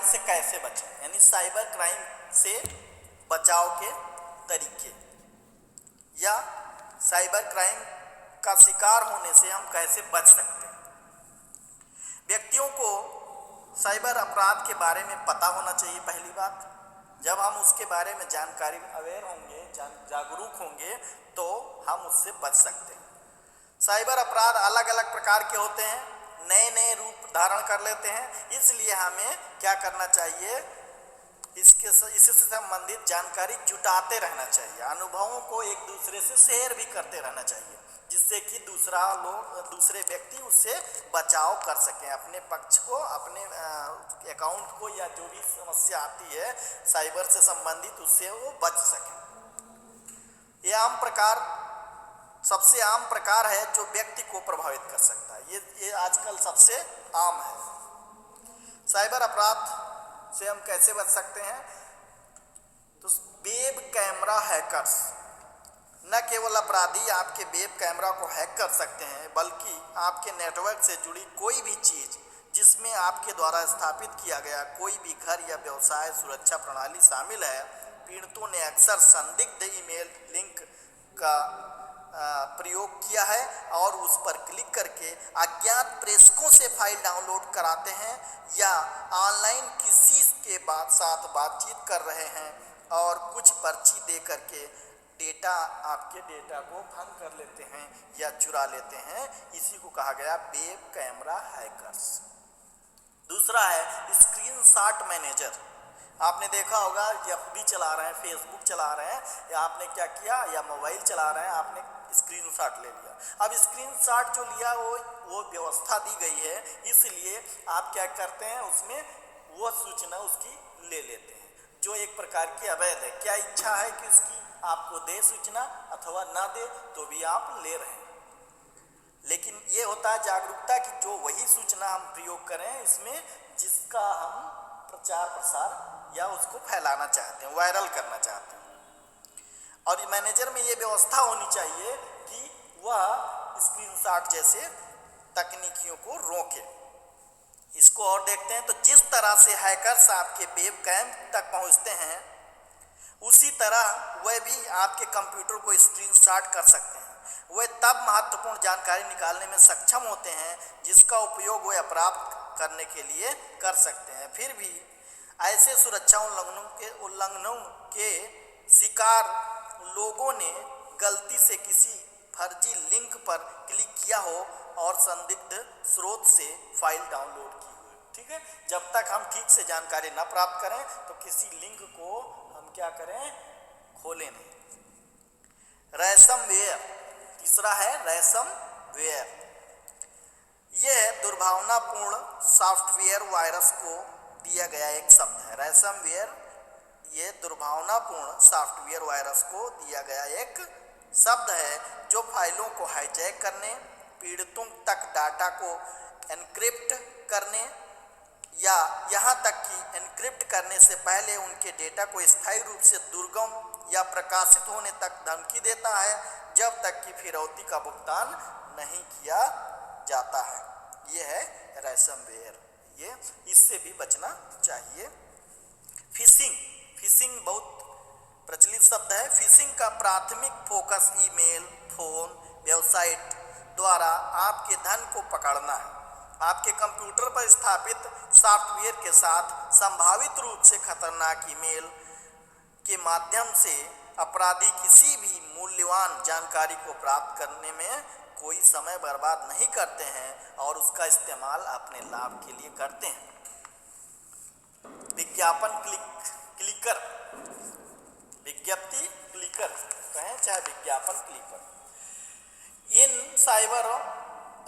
से कैसे बचें, यानी साइबर क्राइम से बचाव के तरीके या साइबर क्राइम का शिकार होने से हम कैसे बच सकते हैं। व्यक्तियों को साइबर अपराध के बारे में पता होना चाहिए। पहली बात, जब हम उसके बारे में जानकारी अवेयर होंगे, जागरूक होंगे, तो हम उससे बच सकते हैं। साइबर अपराध अलग अलग प्रकार के होते हैं, नए नए रूप धारण कर लेते हैं, इसलिए हमें क्या करना चाहिए, इससे संबंधित जानकारी जुटाते रहना चाहिए, अनुभवों को एक दूसरे से शेयर भी करते रहना चाहिए, जिससे कि दूसरे व्यक्ति उससे बचाव कर सकें, अपने पक्ष को, अपने अकाउंट को, या जो भी समस्या आती है साइबर से संबंधित, उससे वो बच सकें। सबसे आम प्रकार है जो व्यक्ति को प्रभावित कर सकता है, ये आजकल सबसे आम है। साइबर अपराध से हम कैसे बच सकते हैं, तो वेब कैमरा हैकर्स, न केवल अपराधी आपके वेब कैमरा को हैक कर सकते हैं, बल्कि आपके नेटवर्क से जुड़ी कोई भी चीज़ जिसमें आपके द्वारा स्थापित किया गया कोई भी घर या व्यवसाय सुरक्षा प्रणाली शामिल है। पीड़ितों ने अक्सर संदिग्ध ईमेल लिंक का प्रयोग किया है और उस पर क्लिक करके अज्ञात प्रेषकों से फाइल डाउनलोड कराते हैं या ऑनलाइन किसी के साथ बातचीत कर रहे हैं और कुछ पर्ची दे करके आपके डेटा को भंग कर लेते हैं या चुरा लेते हैं। इसी को कहा गया वेब कैमरा हैकर्स। दूसरा है स्क्रीनशॉट मैनेजर। आपने देखा होगा, एफबी चला रहे हैं, फेसबुक चला रहे हैं, या आपने क्या किया, या मोबाइल चला रहे हैं, आपने स्क्रीनशॉट ले लिया। अब स्क्रीनशॉट जो लिया वो व्यवस्था दी गई है, इसलिए आप क्या करते हैं, उसमें वो सूचना उसकी ले लेते हैं, जो एक प्रकार की अवैध है। क्या इच्छा है कि उसकी आपको दे सूचना अथवा ना दे, तो भी आप ले रहे हैं। लेकिन ये होता है जागरूकता की जो वही सूचना हम प्रयोग करें इसमें जिसका हम प्रचार प्रसार या उसको फैलाना चाहते हैं, वायरल करना चाहते हैं। और मैनेजर में ये व्यवस्था होनी चाहिए कि वह स्क्रीनशॉट जैसे तकनीकियों को रोके। इसको और देखते हैं, तो जिस तरह से हैकर्स आपके वेब कैम तक पहुंचते हैं, उसी तरह वह भी आपके कंप्यूटर को स्क्रीनशॉट कर सकते हैं। वे तब महत्वपूर्ण जानकारी निकालने में सक्षम होते हैं जिसका उपयोग वे अपराध करने के लिए कर सकते हैं। फिर भी ऐसे सुरक्षा उल्लंघनों के शिकार लोगों ने गलती से किसी फर्जी लिंक पर क्लिक किया हो और संदिग्ध स्रोत से फाइल डाउनलोड की हो, ठीक है। जब तक हम ठीक से जानकारी न प्राप्त करें तो किसी लिंक को हम क्या करें, खोलें नहीं। रैंसमवेयर, तीसरा है रैंसमवेयर। यह दुर्भावनापूर्ण सॉफ्टवेयर वायरस को दिया गया एक शब्द है। रैंसमवेयर ये दुर्भावनापूर्ण सॉफ्टवेयर वायरस को दिया गया एक शब्द है जो फाइलों को हाईजैक करने, पीड़ितों तक डाटा को एन्क्रिप्ट करने या यहाँ तक कि एन्क्रिप्ट करने से पहले उनके डेटा को स्थायी रूप से दुर्गम या प्रकाशित होने तक धमकी देता है, जब तक कि फिरौती का भुगतान नहीं किया जाता है। ये है रैंसमवेयर, ये इससे भी बचना चाहिए। फिशिंग बहुत प्रचलित शब्द है। फिशिंग का प्राथमिक फोकस ईमेल, फोन, वेबसाइट द्वारा आपके धन को पकड़ना है। आपके कंप्यूटर पर स्थापित सॉफ्टवेयर के साथ संभावित रूप से खतरनाक ईमेल के माध्यम से अपराधी किसी भी मूल्यवान जानकारी को प्राप्त करने में कोई समय बर्बाद नहीं करते हैं और उसका इस्तेमाल अपने लाभ के लिए करते हैं। विज्ञापन क्लिकर, विज्ञप्ति क्लिकर कहें चाहे विज्ञापन क्लिकर, इन साइबर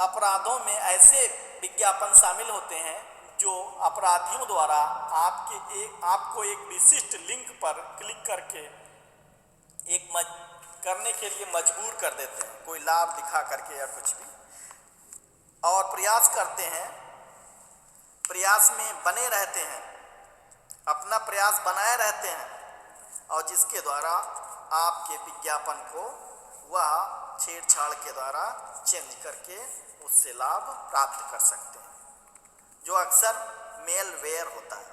अपराधों में ऐसे विज्ञापन शामिल होते हैं जो अपराधियों द्वारा आपको एक विशिष्ट लिंक पर क्लिक करके करने के लिए मजबूर कर देते हैं, कोई लाभ दिखा करके या कुछ भी, और प्रयास करते हैं, प्रयास में बने रहते हैं, अपना प्रयास बनाए रहते हैं, और जिसके द्वारा आपके विज्ञापन को वह छेड़छाड़ के द्वारा चेंज करके उससे लाभ प्राप्त कर सकते हैं, जो अक्सर मेलवेयर होता है।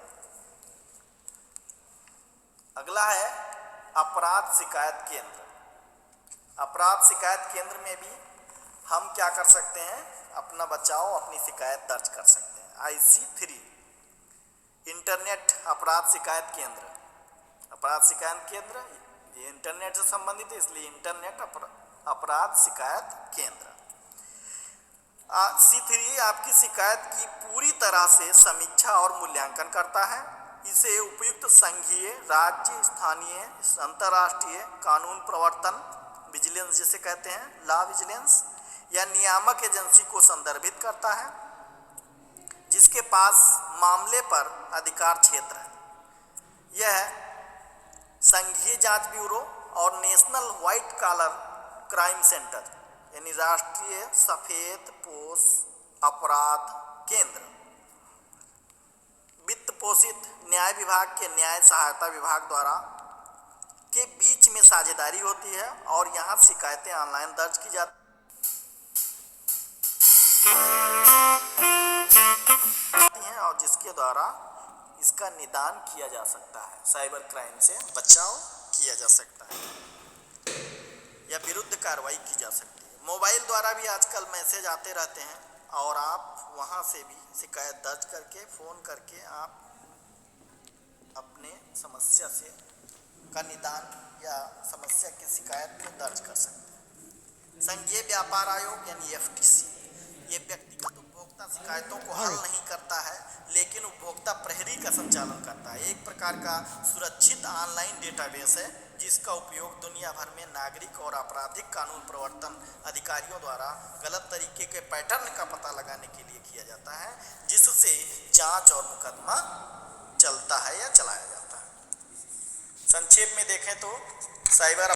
अगला है अपराध शिकायत केंद्र। अपराध शिकायत केंद्र में भी हम क्या कर सकते हैं, अपना बचाव, अपनी शिकायत दर्ज कर सकते हैं। IC3 इंटरनेट अपराध शिकायत केंद्र। अपराध शिकायत केंद्र ये इंटरनेट से संबंधित है, इसलिए इंटरनेट अपराध शिकायत केंद्र। C3 आपकी शिकायत की पूरी तरह से समीक्षा और मूल्यांकन करता है। इसे उपयुक्त संघीय, राज्य, स्थानीय, अंतर्राष्ट्रीय कानून प्रवर्तन विजिलेंस जिसे कहते हैं, लॉ विजिलेंस या नियामक एजेंसी को संदर्भित करता है जिसके पास मामले पर अधिकार क्षेत्र है। यह संघीय जांच ब्यूरो और national white collar crime centre यानी राष्ट्रीय सफेद पोश अपराध केंद्र, वित्त पोषित न्याय विभाग के न्याय सहायता विभाग द्वारा के बीच में साझेदारी होती है और यहाँ शिकायतें ऑनलाइन दर्ज की जाती हैं और जिसके द्वारा इसका निदान किया जा सकता है, साइबर क्राइम से बचाव किया जा सकता है या विरुद्ध कार्रवाई की जा सकती है। मोबाइल द्वारा भी आजकल मैसेज आते रहते हैं और आप वहां से भी शिकायत दर्ज करके फ़ोन करके आप अपने समस्या से का निदान या समस्या की शिकायत को दर्ज कर सकते हैं। संघीय व्यापार आयोग यानी FTC ये व्यक्तिगत उपभोक्ता शिकायतों को हल नहीं करता है लेकिन उपभोक्ता प्रहरी का संचालन करता है। एक प्रकार का सुरक्षित ऑनलाइन डेटाबेस है जिसका उपयोग दुनिया भर में नागरिक और आपराधिक कानून प्रवर्तन अधिकारियों द्वारा गलत तरीके के पैटर्न का पता लगाने के लिए किया जाता है, जिससे जांच और मुकदमा चलता है या चलाया जाता है। संक्षेप में देखें तो साइबर